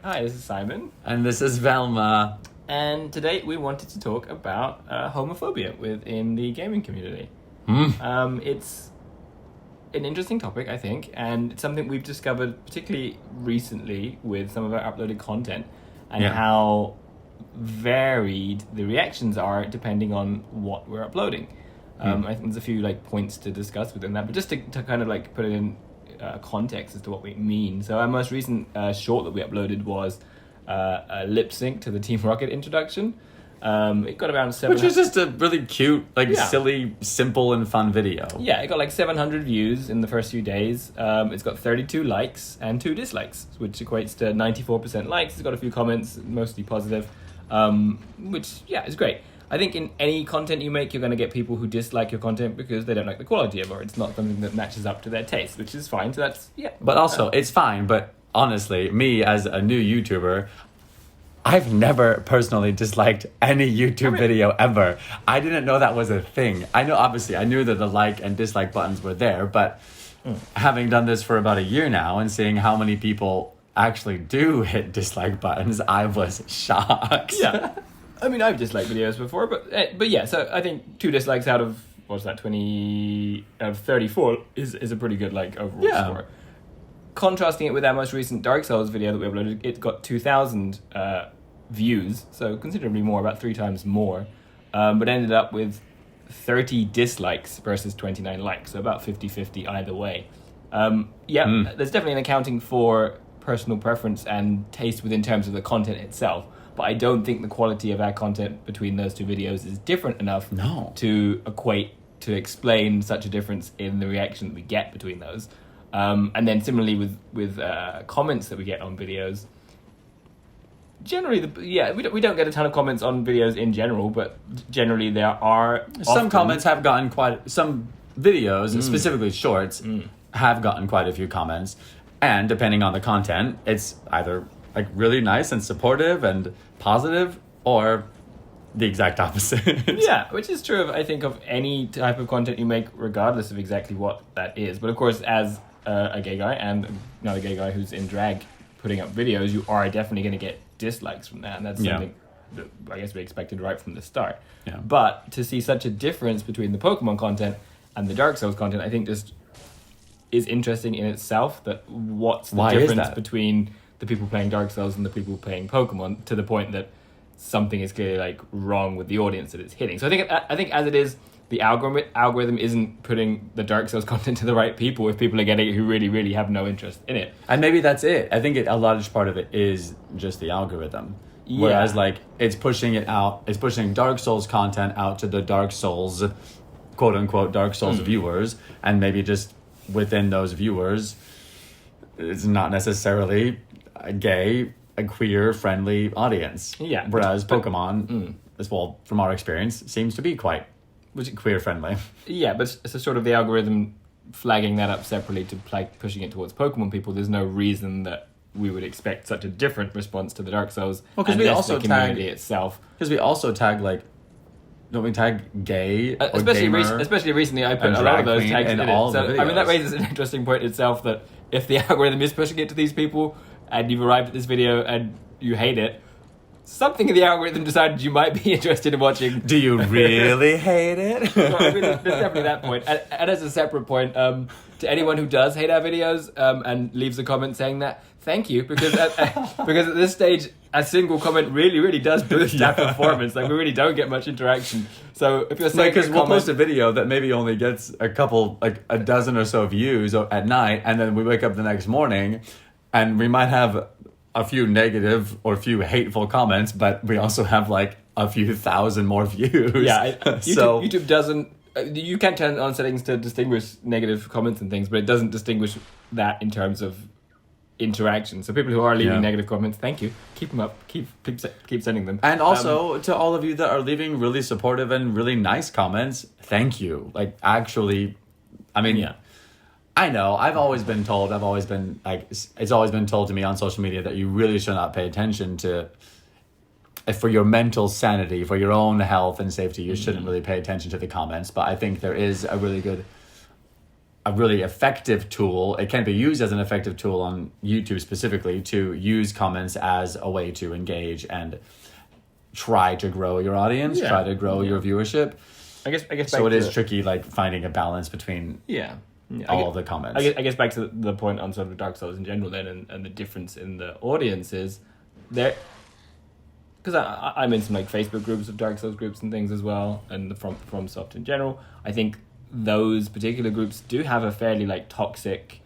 Hi, this is Simon, And this is Velma. and today we wanted to talk about homophobia within the gaming community. It's an interesting topic, I think, and it's something we've discovered particularly recently with some of our uploaded content and Yeah. how varied the reactions are depending on what we're uploading. I think there's a few points to discuss within that, but just to kind of put it in context as to what we mean. So our most recent short that we uploaded was a lip sync to the Team Rocket introduction. It got around 700. Which is just a really cute, Yeah. silly, simple, and fun video. Yeah, it got 700 views in the first few days. It's got 32 likes and 2 dislikes, which equates to 94% likes. It's got a few comments, mostly positive, which, yeah, is great. I think in any content you make, you're going to get people who dislike your content because they don't like the quality of it, or it's not something that matches up to their taste, which is fine. So that's, yeah. But also, it's fine. But honestly, me as a new YouTuber, I've never personally disliked any YouTube video ever. I didn't know that was a thing. I knew that the like and dislike buttons were there, but having done this for about a year now and seeing how many people actually do hit dislike buttons, I was shocked. Yeah. I mean, I've disliked videos before, but yeah, so I think 2 dislikes out of, 20 out of 34 is a pretty good overall score. Contrasting it with our most recent Dark Souls video that we uploaded, it got 2,000 views, so considerably more, about 3 times more, but ended up with 30 dislikes versus 29 likes, so about 50-50 either way. There's definitely an accounting for personal preference and taste within terms of the content itself, but I don't think the quality of our content between those 2 videos is different enough to equate to explain such a difference in the reaction that we get between those. And then similarly with comments that we get on videos, generally, we don't get a ton of comments on videos in general, but generally there are Some comments have gotten some videos, specifically shorts, have gotten quite a few comments. And depending on the content, it's either really nice and supportive and positive, or the exact opposite. Yeah, which is true of, I think, of any type of content you make, regardless of exactly what that is. But of course, as a gay guy and another gay guy who's in drag putting up videos, you are definitely going to get dislikes from that, and that's something that I guess we expected right from the start. Yeah. But to see such a difference between the Pokemon content and the Dark Souls content, I think just is interesting in itself. That what's the difference between the people playing Dark Souls and the people playing Pokemon, to the point that something is clearly wrong with the audience that it's hitting. So I think as it is, the algorithm isn't putting the Dark Souls content to the right people if people are getting it who really, really have no interest in it. And maybe that's it. I think a large part of it is just the algorithm. Yeah. Whereas it's pushing Dark Souls content out to the Dark Souls, quote unquote, Dark Souls viewers, and maybe just within those viewers, it's not necessarily a gay, a queer friendly audience. Yeah. Whereas Pokemon, as well, from our experience, seems to be quite queer friendly. Yeah, but it's sort of the algorithm flagging that up separately to pushing it towards Pokemon people. There's no reason that we would expect such a different response to the Dark Souls. Well, because we also the community itself. Because we also tag don't we tag gay or especially gamer, especially recently, I put a lot of those tags in all it. So the I mean, that videos. raises an interesting point itself, that if the algorithm is pushing it to these people, and you've arrived at this video and you hate it, something in the algorithm decided you might be interested in watching. Do you really hate it? So, I mean, there's definitely that point. And as a separate point, to anyone who does hate our videos and leaves a comment saying that, thank you, because at this stage, a single comment really, really does boost our performance. We really don't get much interaction. So if you're saying because we'll post a video that maybe only gets a couple, a dozen or so views at night, and then we wake up the next morning, and we might have a few negative or a few hateful comments, but we also have a few thousand more views. Yeah, YouTube doesn't. You can turn on settings to distinguish negative comments and things, but it doesn't distinguish that in terms of interaction. So people who are leaving negative comments, thank you. Keep them up. Keep sending them. And also to all of you that are leaving really supportive and really nice comments, thank you. Actually, I mean, I know I've always been told. It's always been told to me on social media that you really should not pay attention to. For your mental sanity, for your own health and safety, you shouldn't really pay attention to the comments. But I think there is a really good a really effective tool. It can be used as an effective tool on YouTube specifically to use comments as a way to engage and try to grow your audience, try to grow your viewership. I guess. So it is tricky, like finding a balance between all the comments. I guess back to the point on sort of Dark Souls in general, then, and the difference in the audiences there. Because I'm in some like Facebook groups of Dark Souls groups and things as well, and the FromSoft in general. I think those particular groups do have a fairly like toxic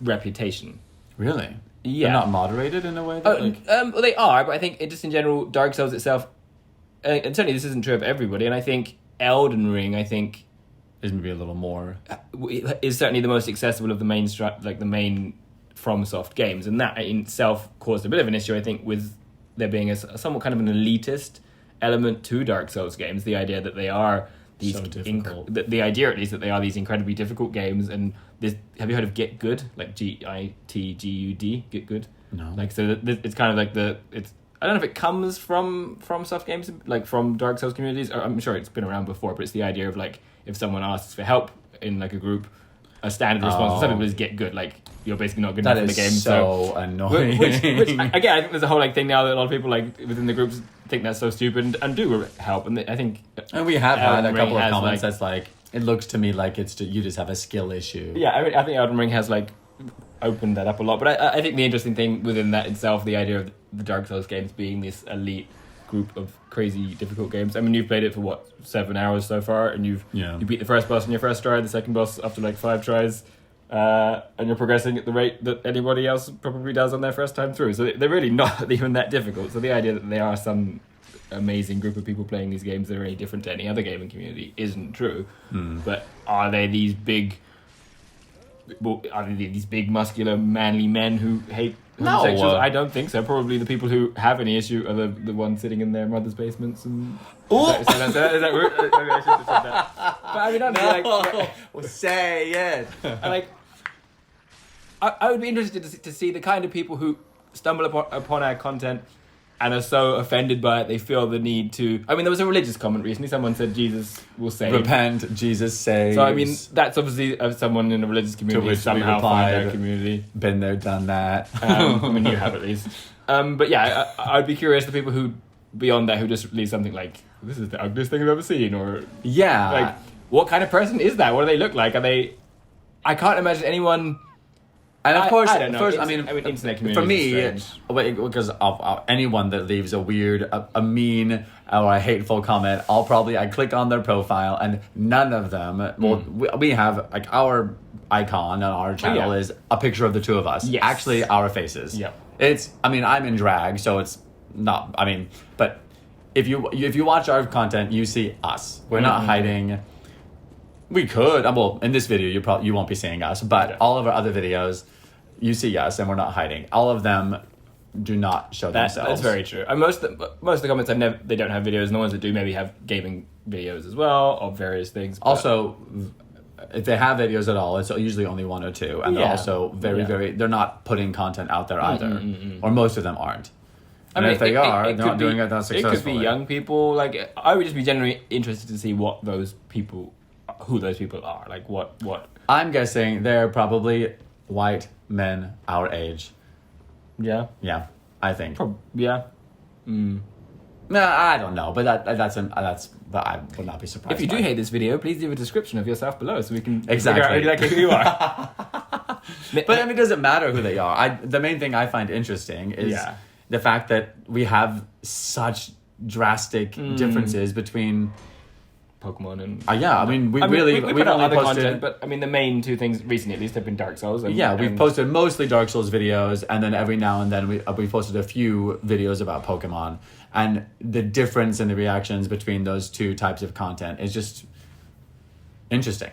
reputation. Really? Yeah. They're not moderated in a way that, well, they are, but I think just in general, Dark Souls itself, and certainly this isn't true of everybody, and I think Elden Ring, is maybe a little more... is certainly the most accessible of the main FromSoft games, and that in itself caused a bit of an issue, I think, with there being a somewhat kind of an elitist element to Dark Souls games, the idea that they are these... So difficult. The idea, at least, that they are these incredibly difficult games, and this... Have you heard of Get Good? Like GITGUD? Get Good? No. Like, so it's kind of like it's... I don't know if it comes from soft games, like from Dark Souls communities. Or I'm sure it's been around before, but it's the idea of like if someone asks for help in like a group, a standard response for some people is get good. Like you're basically not good enough in the game. So annoying. Which again, I think there's a whole like thing now that a lot of people like within the groups think that's so stupid and do help. And I think and we have had a couple of comments that's like it looks to me like you just have a skill issue. Yeah, I think Elden Ring has like opened that up a lot, but I think the interesting thing within that itself, the idea of the Dark Souls games being this elite group of crazy difficult games. I mean, you've played it for 7 hours so far, and you beat the first boss in your first try, the second boss after like 5 tries, and you're progressing at the rate that anybody else probably does on their first time through. So they're really not even that difficult. So the idea that they are some amazing group of people playing these games that are any different to any other gaming community isn't true. But are they these big muscular manly men who hate homosexuals? No. I don't think so. Probably the people who have any issue are the ones sitting in their mother's basements and... Is that rude? Maybe I shouldn't have said that. But I mean, Well, say it. I would be interested to see the kind of people who stumble upon our content and are so offended by it, they feel the need to... I mean, there was a religious comment recently. Someone said Jesus will save. Repent, Jesus saves. So, I mean, that's obviously someone in a religious community who somehow find their community. Been there, done that. I mean, you have at least. But yeah, I'd be curious, the people who, beyond that, who just leave something like, this is the ugliest thing I've ever seen, or... Yeah. Like, what kind of person is that? What do they look like? Are they... I can't imagine anyone... And of course, I don't know. First, internet community for me, because of anyone that leaves a weird, a mean, or a hateful comment, I click on their profile, and none of them. Well, we have like our icon on our channel is a picture of the two of us. Yes. Actually, our faces. Yeah. I'm in drag, so it's not. But if you watch our content, you see us. We're not hiding. We could. Well, in this video, you won't be seeing us, but all of our other videos, you see us, and we're not hiding. All of them do not show themselves. That's very true. And most of the comments they don't have videos, and the ones that do maybe have gaming videos as well of various things. Also, if they have videos at all, it's usually only 1 or 2, and they're also very. They're not putting content out there either, or most of them aren't. And if they are, they're not doing it that successfully. It could be young people. Like I would just be genuinely interested to see who those people are. Like what. I'm guessing they're probably white men our age. Yeah, I think. Yeah. No, I don't know, but that's but I would not be surprised. If you do hate this video, please leave a description of yourself below so we can exactly figure out exactly who you are. But I mean, it doesn't matter who they are. The main thing I find interesting is the fact that we have such drastic differences between Pokemon and we put out other posted content, but I mean the main two things recently at least have been Dark Souls. We've posted mostly Dark Souls videos, and then every now and then we posted a few videos about Pokemon, and the difference in the reactions between those two types of content is just interesting.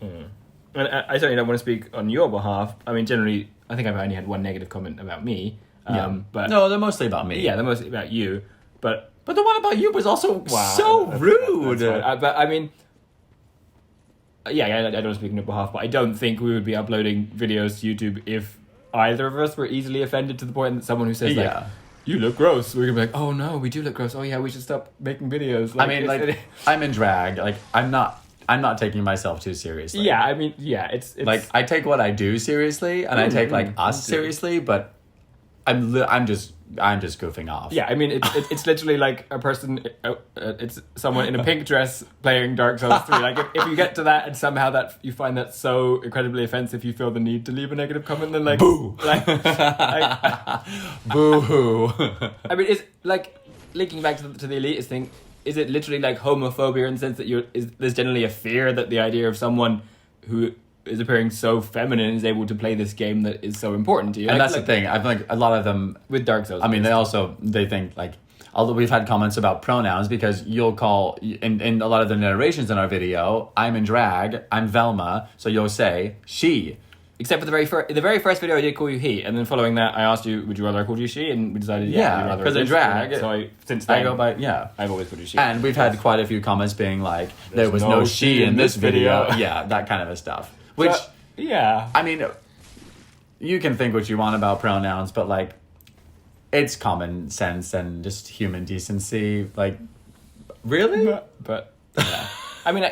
And I certainly don't want to speak on your behalf. I mean, generally, I think I've only had one negative comment about me. But no, they're mostly about me. Yeah, they're mostly about you, but the one about you was also so rude. But I mean, I don't want to speak on your behalf, but I don't think we would be uploading videos to YouTube if either of us were easily offended to the point that someone who says like, you look gross, we're gonna be like, oh no, we do look gross. Oh yeah, we should stop making videos. I'm in drag. Like I'm not I'm not taking myself too seriously. Yeah, I mean, yeah, it's like I take what I do seriously, and I take like us seriously, but I'm just goofing off. Yeah, I mean, it's literally like a person, it's someone in a pink dress playing Dark Souls 3. Like, if you get to that and somehow that you find that so incredibly offensive, you feel the need to leave a negative comment, then like... Boo! Boo-hoo. I mean, it's like, linking back to the elitist thing, is it literally like homophobia in the sense that there's generally a fear that the idea of someone who is appearing so feminine is able to play this game that is so important to you? And that's the thing. I think a lot of them... With Dark Souls. I mean, they think, like... Although we've had comments about pronouns, because you'll call... In a lot of the narrations in our video, I'm in drag, I'm Velma, so you'll say, she. Except for the very first video I did call you he, and then following that I asked you, would you rather I called you she? And we decided, yeah, because in drag... So since then, I go by, yeah. I've always called you she. And we've had quite a few comments being like, there was no she in this video. Yeah, that kind of a stuff. Which... So, yeah. I mean, you can think what you want about pronouns, but, like, it's common sense and just human decency. Like, really? But yeah. I mean,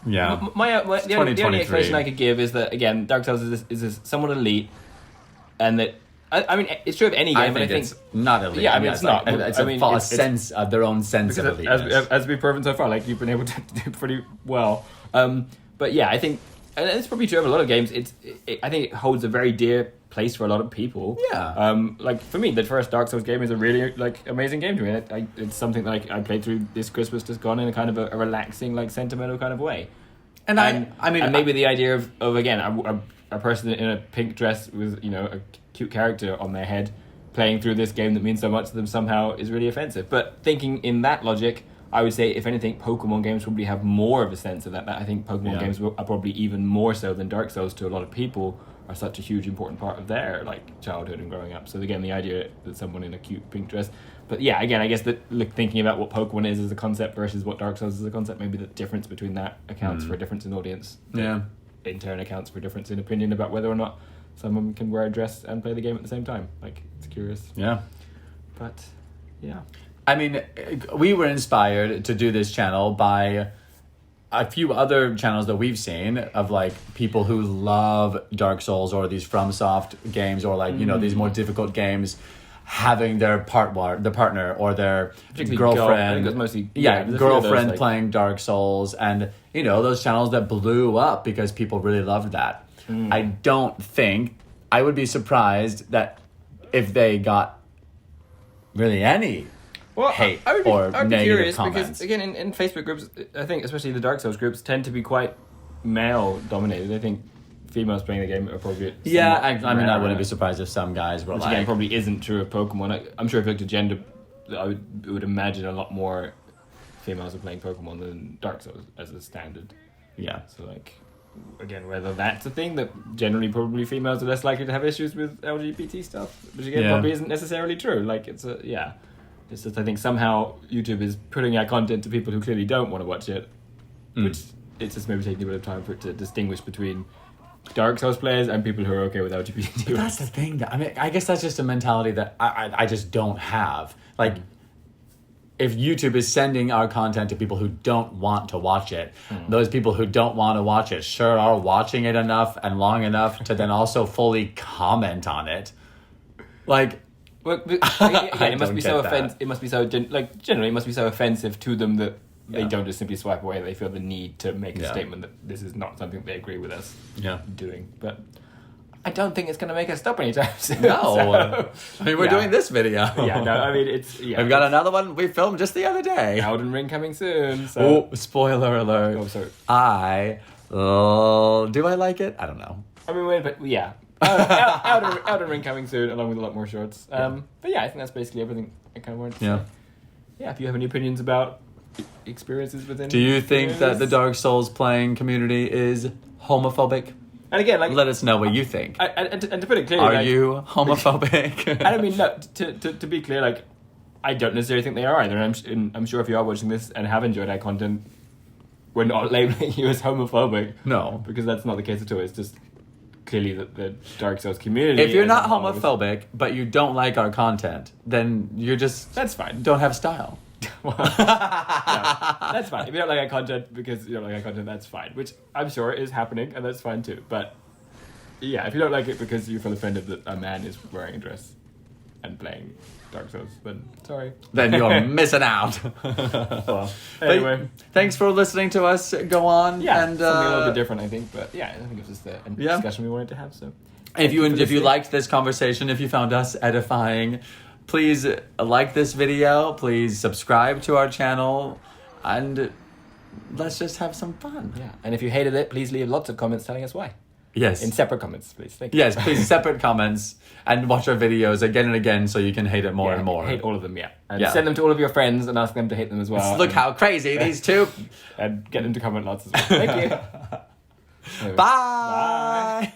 yeah. The only explanation I could give is that, again, Dark Souls is somewhat elite, and that, I mean, it's true of any game, but I think it's not elite. Yeah, I mean, it's not. It's a sense of their own sense of elite. As we've proven so far, like, you've been able to do pretty well. But yeah, I think, and it's probably true of a lot of games, I think it holds a very dear place for a lot of people. Yeah. Like, for me, the first Dark Souls game is a really, like, amazing game to me. It's something that I played through this Christmas just gone in a kind of a relaxing, like, sentimental kind of way. And I mean, maybe the idea of again, a person in a pink dress with, you know, a cute character on their head playing through this game that means so much to them somehow is really offensive. But thinking in that logic, I would say, if anything, Pokemon games probably have more of a sense of that. I think Pokemon games are probably even more so than Dark Souls to a lot of people, are such a huge important part of their, like, childhood and growing up. So again, the idea that someone in a cute pink dress, but yeah, again, I guess that thinking about what Pokemon is as a concept versus what Dark Souls is as a concept, maybe the difference between that accounts for a difference in audience. Yeah. In turn accounts for a difference in opinion about whether or not someone can wear a dress and play the game at the same time. Like, it's curious. Yeah. But yeah. I mean, we were inspired to do this channel by a few other channels that we've seen of, like, people who love Dark Souls or these FromSoft games or, like, you know, these more difficult games having their partner or their girlfriend. I think it was mostly, girlfriend those, like, playing Dark Souls, and, you know, those channels that blew up because people really loved that. I don't think, I would be surprised that if they got really any hate or negative comments. Because, again, in Facebook groups, I think especially the Dark Souls groups tend to be quite male dominated. I think females playing the game are probably I mean, I wouldn't be surprised if some guys were, which, like, again, probably isn't true of Pokemon. I'm sure if you looked at gender, I would imagine a lot more females are playing Pokemon than Dark Souls as a standard. Yeah. So, like, again, whether that's a thing that generally probably females are less likely to have issues with LGBT stuff, which again probably isn't necessarily true. Like, it's just, I think somehow YouTube is putting out content to people who clearly don't want to watch it, which it's just maybe taking a bit of time for it to distinguish between Dark Souls players and people who are okay with LGBT. But that's the thing. I mean, I guess that's just a mentality that I just don't have. Like, if YouTube is sending our content to people who don't want to watch it, those people who don't want to watch it sure are watching it enough and long enough to then also fully comment on it. Like, well, again, it must be so offensive. It must be so generally, it must be so offensive to them that they don't just simply swipe away. They feel the need to make a statement that this is not something they agree with us doing. But I don't think it's going to make us stop anytime soon. No, I mean, we're doing this video. I mean, it's We've got another one we filmed just the other day. Elden Ring coming soon. So. Oh, spoiler alert! Oh, sorry. Do I like it? I don't know. I mean, but yeah. Elden Ring coming soon, along with a lot more shorts. But yeah, I think that's basically everything I kind of wanted to say. Yeah, if you have any opinions about experiences within... Do you think that the Dark Souls playing community is homophobic? And again, like... Let us know what you think. And to put it clearly... Are you homophobic? I mean, no, to be clear, like, I don't necessarily think they are either. And I'm sure if you are watching this and have enjoyed our content, we're not labeling you as homophobic. No. Because that's not the case at all. It's just... clearly the Dark Souls community. If you're not homophobic, but you don't like our content, then you're just... That's fine. Don't have style. Well, no, that's fine. If you don't like our content because you don't like our content, that's fine. Which I'm sure is happening, and that's fine too. But yeah, if you don't like it because you feel offended that a man is wearing a dress and playing Dark Souls, then sorry. Then you're missing out. Well, anyway, thanks for listening to us go on. yeah, and something a little bit different, I think. But yeah, I think it was just a discussion we wanted to have. So, if you liked this conversation, if you found us edifying, please like this video. Please subscribe to our channel, and let's just have some fun. Yeah, and if you hated it, please leave lots of comments telling us why. Yes. In separate comments, please. Thank you. Yes, please, separate comments, and watch our videos again and again so you can hate it more and more. Hate all of them, yeah. And send them to all of your friends and ask them to hate them as well. Look how crazy these two. And get them to comment lots as well. Thank you. Bye. Bye.